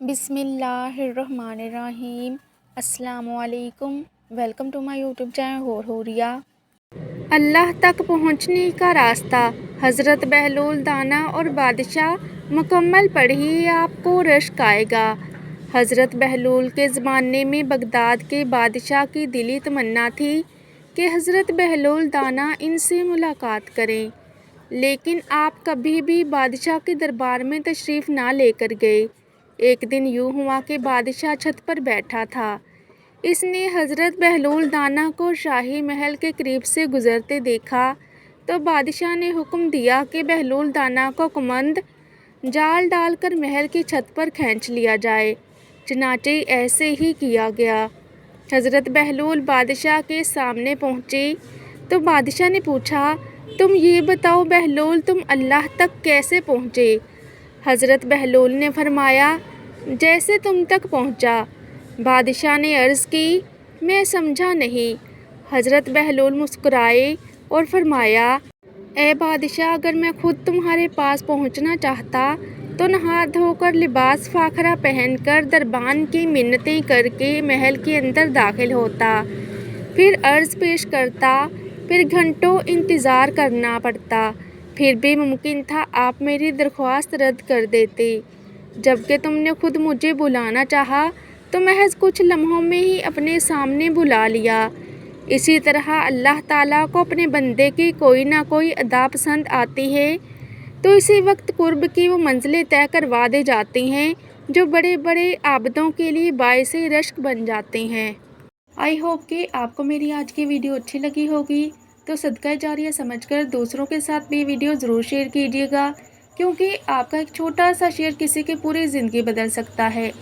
बिस्मिल्लाहिर्रहमानिर्रहीम। अस्सलामु अलैकुम। Welcome to my YouTube channel होरिया। अल्लाह तक पहुँचने का रास्ता, हज़रत बहलूल दाना और बादशाह मुकम्मल पढ़िए आपको रश्क आएगा। हज़रत बहलूल के ज़माने में बगदाद के बादशाह की दिली तमन्ना थी कि हज़रत बहलूल दाना इनसे मुलाकात करें, लेकिन आप कभी भी बादशाह के दरबार में तशरीफ़ ना लेकर गए। एक दिन यूँ हुआ कि बादशाह छत पर बैठा था। इसने हज़रत बहलूल दाना को शाही महल के करीब से गुज़रते देखा तो बादशाह ने हुक्म दिया कि बहलूल दाना को कुमंद जाल डालकर महल की छत पर खींच लिया जाए। चनाचे ऐसे ही किया गया। हज़रत बहलूल बादशाह के सामने पहुँचे तो बादशाह ने पूछा, तुम ये बताओ बहलूल, तुम अल्लाह तक कैसे पहुँचे? हज़रत बहलूल ने फरमाया, जैसे तुम तक पहुँचा। बादशाह ने अर्ज़ की, मैं समझा नहीं। हज़रत बहलूल मुस्कुराए और फरमाया, ए बादशाह, अगर मैं खुद तुम्हारे पास पहुँचना चाहता तो नहा धोकर लिबास फ़ाखरा पहनकर दरबान की मिन्नतें करके महल के अंदर दाखिल होता, फिर अर्ज़ पेश करता, फिर घंटों इंतज़ार करना पड़ता, फिर भी मुमकिन था आप मेरी दरख्वास्त रद्द कर देते। जबकि तुमने खुद मुझे बुलाना चाहा तो महज कुछ लम्हों में ही अपने सामने बुला लिया। इसी तरह अल्लाह ताला को अपने बंदे की कोई ना कोई अदा पसंद आती है तो इसी वक्त कुर्ब की वो मंजिलें तय करवा दे जाती हैं जो बड़े बड़े आबदों के लिए बाइसे रश्क बन जाते हैं। आई होप कि आपको मेरी आज की वीडियो अच्छी लगी होगी, तो सदका जारिया समझकर दूसरों के साथ भी वीडियो ज़रूर शेयर कीजिएगा, क्योंकि आपका एक छोटा सा शेयर किसी की पूरी ज़िंदगी बदल सकता है।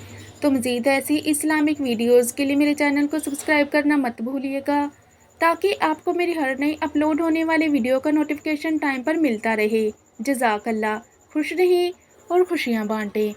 तो मज़ीद ऐसी इस्लामिक वीडियोज़ के लिए मेरे चैनल को सब्सक्राइब करना मत भूलिएगा, ताकि आपको मेरी हर नई अपलोड होने वाली वीडियो का नोटिफिकेशन टाइम पर मिलता रहे। जज़ाकल्लाह। खुश रहें और खुशियाँ बाँटें।